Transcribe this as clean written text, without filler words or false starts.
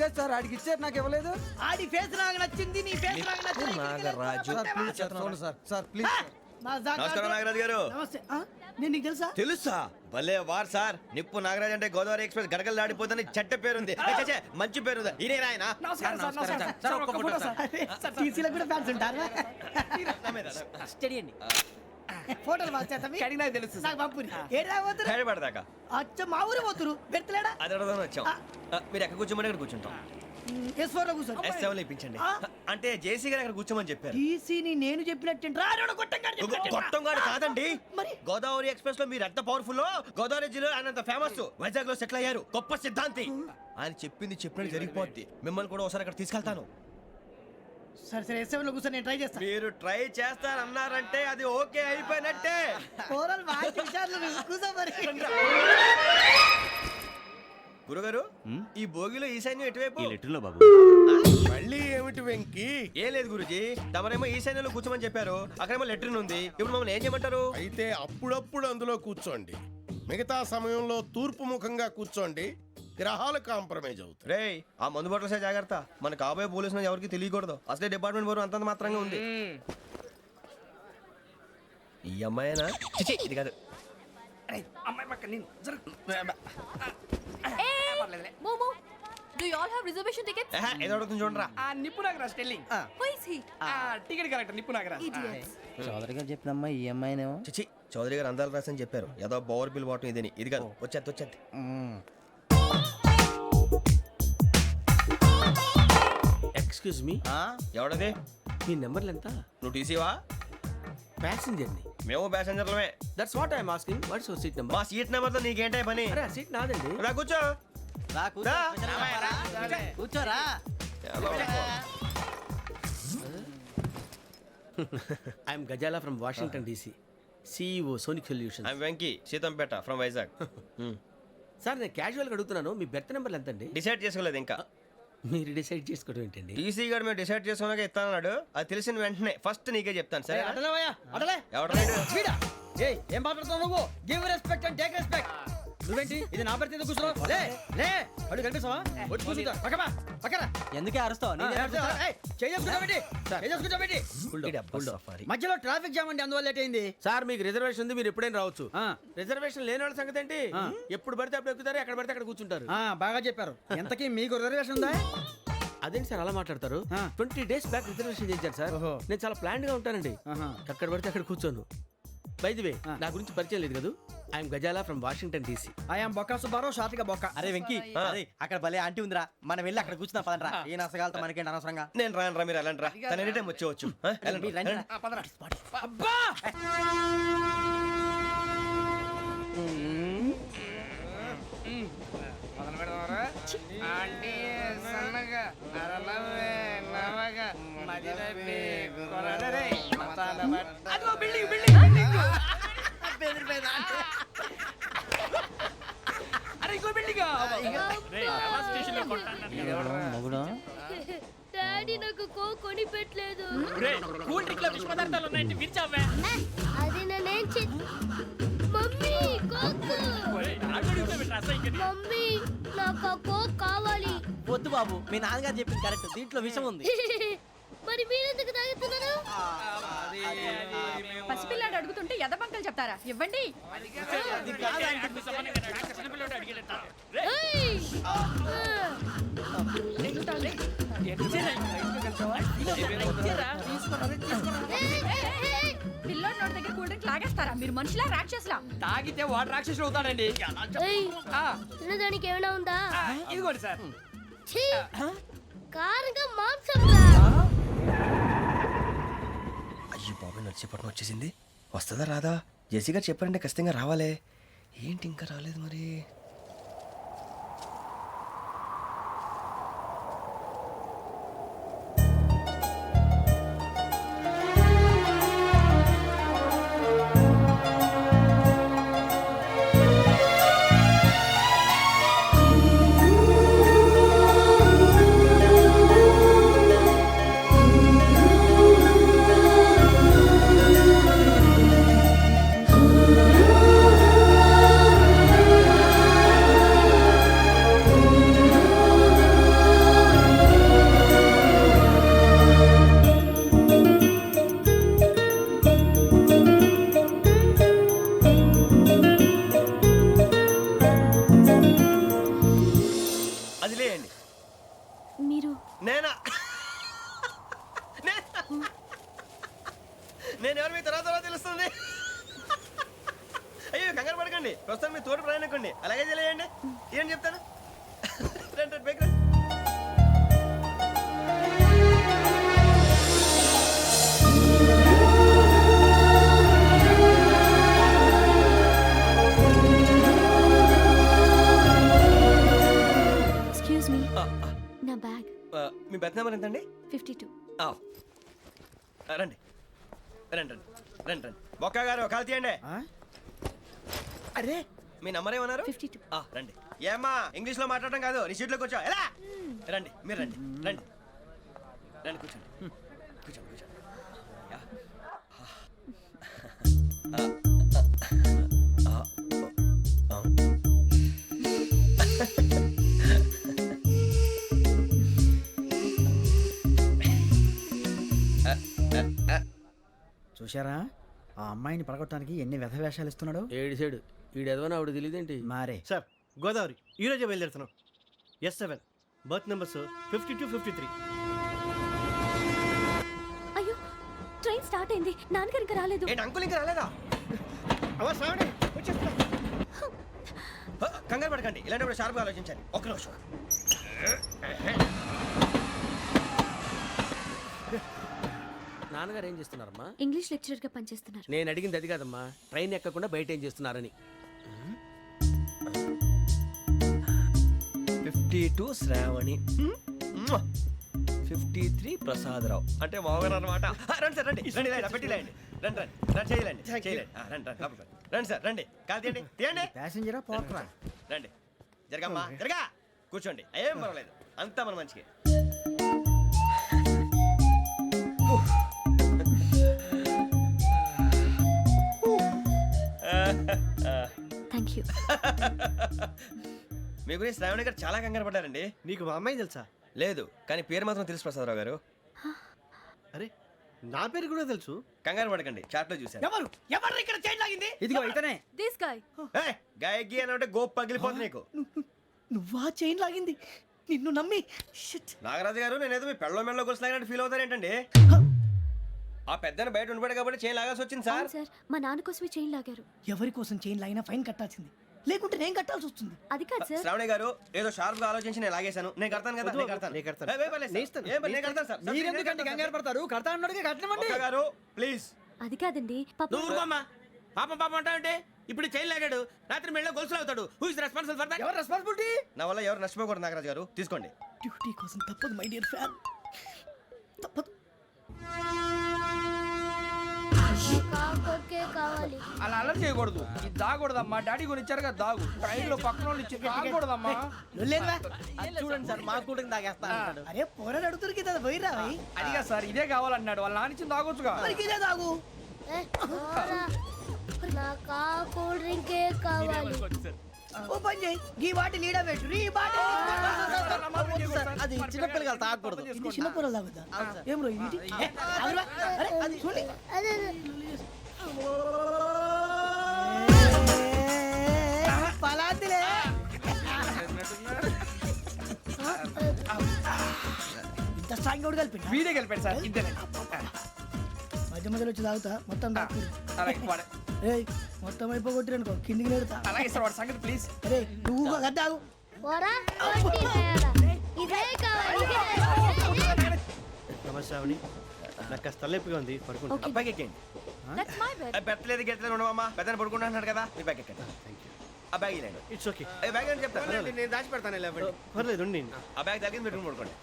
లేదు సార్, ఆడికి ఇచ్చారు నాకు ఇవ్వలేదు. ఆడి ఫేస్ నాకు నచ్చింది, నీ ఫేస్ నాకు నచ్చింది. నాగరాజు. సార్ ప్లీజ్ సార్, చూడండి సార్, సార్ ప్లీజ్ సార్. నమస్కారం నాగరాజు గారు. నమస్తే. నేను నీకు తెలుసా? తెలుసా? భలే వార్ సార్. నిప్పు నాగరాజ్ అంటే గోదావరి ఎక్స్ప్రెస్ గడగలు దాడిపోతుంది చెట్ట పేరుంది. ఛే, మంచి పేరుంది. ఇదే ఆయన. నమస్కారం సార్, నమస్కారం సార్. ఒక్క ఫోటో సార్. సార్ టీసీలో కూడా ఫ్యాన్స్ ఉంటారా? స్టడీ అండి. ఫోటోలు పాస్ చేస్తాం. కడిగినా తెలుసు నాకు పంపుని. ఏడా పోతురు? హైదరాబాద్ అచ్చ మా ఊరు పోతురు. పెడతలేడా? అది అడగదామని వచ్చాం. మీరు ఎక్కడ కూర్చోమని అక్కడ కూర్చుంటాం. S4 లో కూర్చో. S7 ఇప్పించండి. అంటే జేసీ గారు అక్కడ కూర్చోమని చెప్పారు. టీసీని నేను చెప్పినట్టు రాడు గొట్టం గారు కాదండి. మరి గోదావరి ఎక్స్ప్రెస్ లో మీరు ఎంత పవర్ఫుల్, గోదావరి జిల్లా ఆయన ఫేమస్, వైజాగ్ లో సెటిల్ అయ్యారు, గొప్ప సిద్ధాంతి. ఆయన చెప్పింది చెప్పినట్టు జరిగిపోద్ది. మిమ్మల్ని కూడా ఒకసారి అక్కడ తీసుకెళ్తాను. సరే సరే S7 లో కూర్చో, నేను ట్రై చేస్తాను. మీరు ట్రై చేస్తారన్నారంటే అది ఓకే అయిపోయినట్టే. ఓవరాల్ వాటి విషయాలు కూర్చో మరి. గురుగారు, ఈ భోగిలో ఈశాన్యం ఎటువైపు? లెటర్లో బాబు. మళ్ళీ ఏమిటి వెంకీ? ఏం లేదు గురుజీ, తమరేమో ఈశాన్యంలో కూర్చోమని చెప్పారు, అక్కడేమో లెటర్ ఉంది. ఇప్పుడు మమ్మల్ని ఏం చేయమంటారు? అయితే అప్పుడప్పుడు అందులో కూర్చోండి, మిగతా సమయంలో తూర్పు ముఖంగా కూర్చోండి. గ్రహాలు కాంప్రమైజ్ అవుతాయి. రే, ఆ మందు బట్టలసే జాగ్రత్త. మన కాబోయే పోలీసులు ఎవరికి తెలియకూడదు. అసలే డిపార్ట్మెంట్ బోరు అంతంత మాత్రంగా ఉంది. ఈ అమ్మాయినా? చిచి, ఇది కాదు. అమ్మాయి పక్క నేను Momo, do you all have reservation tickets? ఏదో అడుగుతుంది చూడరా. నిప్పు Nagaraj telling. Who is he? Ticket collector నిప్పు నాగరాజ్. Idiots. చౌదరి గారు చెప్పినమ్మా ఈ అమ్మాయినేమో. చిచి, చౌదరి గారు అందాలు రాసని చెప్పారు. ఏదో బోర్ బిల్ బాటం ఇదని. ఇది కాదు, వచ్చేది వచ్చేది. Excuse me, ఎవడది? మీ నెంబర్లు ఎంత? నువ్వు టీసీవా? ప్యాసింజర్ ని. మేము ప్యాసెంజర్లమే. That's what I'm asking. What's your seat number? మా సీట్ నెంబర్తో నీకేంటే పని? అరే ఆ సీట్ నాదండి. రా కూర్చో. రా. కూర్చోరా. I'm Gazala from Washington DC, CEO Sonic Solutions. I'm Venky, Seethampeta from Vizag. Sir నేను క్యాజువల్గా అడుగుతున్నాను, మీ బెర్త్ నెంబర్లు ఎంత అండి? డిసైడ్ చేసుకోలేదు ఇంకా. మీరు డిసైడ్ చేసుకోవడం ఏంటండి? టీసీ గారు మేము డిసైడ్ చేసుకున్నాక ఇస్తానన్నాడు. అది తెలిసిన వెంటనే ఫస్ట్ నీకే చెప్తాను. సరే? అడలే ఎవడ ఏం మాట్లాడుతున్నావు నువ్వు? Give respect and take respect. నువ్వేంటి ఇది నా పరిస్థితి కూర్చున్నావు? లే లే, అడుగు కనిపిస్తావా? వచ్చి కూర్చుంటా. పక్కన ఎందుకే అరుస్తావు? మధ్యలో ట్రాఫిక్ జామ్ అండి, అందువల్ల లేట్ అయింది. సార్ మీకు రిజర్వేషన్ ఉంది, మీరు ఎప్పుడైనా రావచ్చు. రిజర్వేషన్ లేని వాళ్ళ సంగతి ఏంటి? ఎప్పుడు పడితే అప్పుడు ఎక్కుతారు, ఎక్కడ పడితే అక్కడ కూర్చుంటారు. బాగా చెప్పారు. ఎంతకీ మీకు రిజర్వేషన్ ఉందా? అదేంటి సార్ అలా మాట్లాడతారు? 20 days బ్యాక్ రిజర్వేషన్ చేశారు సార్. నేను చాలా ప్లాన్డ్ గా ఉంటానండి, ఎక్కడ పడితే అక్కడ కూర్చోను. బై ది వే, నా గురించి పరిచయం లేదు కదా, I'm Gazala from Washington DC. I'm Bokka Subbarao, షాతిక బొక్క. అరే వెంకీ, అక్కడ భలే ఆంటీ ఉందిరా, మనం వెళ్ళి అక్కడ కూర్చున్నా పదనరా. ఏ నసగాలతో మనకేంటి అనవసరంగా. నేను రాను రా, మీరు వెళ్ళండి రా. తన ఎనీ టైం వచ్చేవచ్చు. అబ్బా డాడీ నాకు కోక్ కొని పెట్టలేదు. కూల్ డ్రింక్ లో విష పదార్థాలు ఉన్నాయంటే విరిచావే. అది నేనేం మమ్మీ కోక్. మమ్మీ నాకు కోక్ కావాలి. వద్దు బాబు, మీ నాన్నగారు చెప్పింది కరెక్ట్, దీంట్లో విషయం ఉంది. మరి మీరెందుకు తాగుతున్నారు? పసిపిల్లాడు అడుగుతుంటే ఎదబంకలు చెప్తారా? ఇవ్వండి. పిల్లోడి నోటి దగ్గర కూల్ డ్రింక్ లాగేస్తారా? మీరు మనుషులా రాక్షసులా? తాగితే వాడు రాక్షసుడు అవుతాడండి. తినడానికి ఏమైనా ఉందా? ఇదిగోండి సార్. కారంగా మాంసం రా. అయ్యో బాబు, నడిచేపట్నం వచ్చేసింది. వస్తుందా రాదా? జేసీ గారు చెప్పారంటే ఖచ్చితంగా రావాలే. ఏంటి ఇంకా రాలేదు మరి? ప్రస్తుతం మీ తోటి ప్రయాణకండి అలాగే తెలియండి ఏం చెప్తాను రండి రండి బైక్ రండి ఎక్స్క్యూజ్ మీ నా బ్యాగ్ మీ బెత్ నెంబర్ ఎంతండి 52. రండి రండి రండి రండి రండి బొక్క గారు కాల్ తీయండి అరే మీ నంబర్ ఏమన్నారు 52. రండి ఏమ్మా ఇంగ్లీష్ లో మాట్లాడడం కాదు నీ సీట్లో కూర్చో ఎలా రండి మీరు రండి రండి రండి కూర్చోండి కూర్చోండి కూర్చోండి యా. చూశారా ఆ అమ్మాయిని పడగొట్టడానికి ఎన్ని వ్యధ వేషాలు ఇస్తున్నాడు. ఏడు సైడు ఈడు ఎదవని ఆవిడ తెలియదేంటి. మారే సార్ గోదావరి ఈరోజే బయలుదేరుతున్నాం S7 బర్త్ నెంబర్స్ 52 53. అయ్యో ట్రైన్ స్టార్ట్ అయింది, నాన్నగారు ఇంకా రాలేదు. ఏంటి అంకుల్ ఇంకా రాలేదా అవ్వ శ్రావణి వచ్చేస్తున్నా. కంగారు పడకండి ఇలాంటప్పుడు షార్ప్గా ఆలోచించాలి ఒక్క నిమిషం నాన్నగారు ఏం చేస్తున్నారమ్మా? ఇంగ్లీష్ లెక్చరర్ గా పనిచేస్తున్నారు. నేను అడిగింది అది కాదమ్మా, ట్రైన్ ఎక్కకుండా బయట ఏం చేస్తున్నారని. 52 శ్రావణి 53 ప్రసాదరావు అంటే మామగారు అనమాట రండి సార్ రండి రండి ఇలా పెట్టి లేండి రండి రండి రండి చేయలేండి చేయలేండి రండి రండి లోపలికి రండి. రండి సార్ రండి కాల్ తీయండి తీయండి ప్యాసింజరా పోట్రా. రండి జరగమ్మా జరగా కూర్చోండి ఏం పర్వాలేదు అంతా మన మంచికి థ్యాంక్ యూ. మీ గురించి శ్రావణి గారు చాలా కంగారు పడ్డారండి. నీకు మా అమ్మాయి తెలుసా? లేదు కానీ పేరు మాత్రం తెలుసు ప్రసాదరావు గారు. అరే నా పేరు కూడా తెలుసు. కంగారు పడకండి చాట్లో చూశాను. ఎవరు ఎవరు ఇక్కడ చైన్ లాగింది? ఇదిగో ఇతనే. This guy. గాయకి అని అంటే గోప్ పగిలిపోతుంది నీకు. నువ్వా చైన్ లాగింది? నిన్ను నమ్మి నాగరాజు గారు నేనేదో మీ పెళ్ళ మెళ్ళ గురిసిలాగినట్టు ఫీల్ అవుతారేంటండి? ఆ పెద్దని బయట ఉండిపోయాడు కాబట్టి చైన్ లాగాల్సి వచ్చింది సార్. సార్ మా నాన్న కోసమే చైన్ లాగారు. ఎవరి కోసం చైన్ లాగినా ఫైన్ కట్టాల్సింది, లేకుంటే నేను కట్టాల్సి వస్తుంది. అది కాదు సార్. శ్రావణి గారు ఏదో షార్ప్ గా ఆలోచించి నేను లాగేశాను. నేను కడతాను కదా నేను కడతాను. నేను కడతాను. ఏ, ఏ, పర్లేదు సార్. నేను ఇస్తాను. ఏ, నేను కడతాను సార్. మీరెందుకంటే కంగారు పడతారు, కడతా అన్నాడుగా కట్టమండి. ఒక్క గారు ప్లీజ్. అది కాదండి పాప. నువ్వు ఊరుకోమ్మా. పాపం పాపం అంటావంటే ఇప్పుడు చైన్ లాగాడు, రాత్రి మెళ్ళ గొలుసులు అవుతాడు. Who is responsible for that? ఎవరు రెస్పాన్సిబిలిటీ? నా వల్ల ఎవరు నష్టపోకూడదు నాగరాజు గారు తీసుకోండి. డ్యూటీ కోసం తప్పదు మై డియర్ ఫ్యాన్, తప్పదు. కావాలి. అలా అల్లరి చేయకూడదు. ఇది దాగకూడదమ్మా. డాడీ కొని ఇచ్చారు కదా దాగు. ట్రైన్ లో పక్కన వాళ్ళు ఇచ్చి దాగకూడదమ్మా. చూడండి సార్ మా కూడా తాగేస్తా అంటాడు. అరే పోరాడు అడుగుతారు కదా పోయిరా అడిగా సార్ ఇదే కావాలన్నాడు. వాళ్ళ నాన్న ఇచ్చింది తాగొచ్చుగా. ఇదే తాగు. నాకు ఆ కూల్ డ్రింకే కావాలి. ఓ పని చేయి, ఈ బాటిల్ లీడ పెట్టు. ఈ బాటిల్ అది చిన్నపిల్లలు తాగకూడదు. ఇది చిన్న పొరలు తాగుతా. ఏం రో ఇది? అరే అది చూడండి. అదే పలాతిలే. ఇంత స్ట్రాంగ్ కూడా కలిపి వీడే గెలిపాడు సార్. ఇద్దరే. మధ్య మధ్యలో వచ్చి తాగుతా మొత్తం తాకు. అలాగే వాడు. ఏయ్ మొత్తం అయిపోగొట్టి అనుకో కిందికి నేడుతా. అలాగే సార్ వాడు సంగతి ప్లీజ్. అరే నువ్వు కదా తాగు. పోరా కొట్టి తేడా. ఇదే కావాలి. నమస్తే శ్రావణి, నాకు కాస్త తలెప్పిగా ఉంది, పడుకుంటా. ఓకే. బ్యాగ్ ఎక్కండి. That's my bed. పెట్టలేదు గెట్టలేదు ఉండవమ్మా. పెద్దని పడుకుంటున్నాడు కదా మీ బ్యాగ్ ఎక్కండి. ఆ బ్యాగ్ ఇలాండి ఇట్స్ ఓకే. బ్యాగ్ అని చెప్తాను. నేను దాచి పెడతాను. పర్లేదు ఉండి. ఆ బ్యాగ్ తగ్గింది పెట్టుకుని పడుకోండి.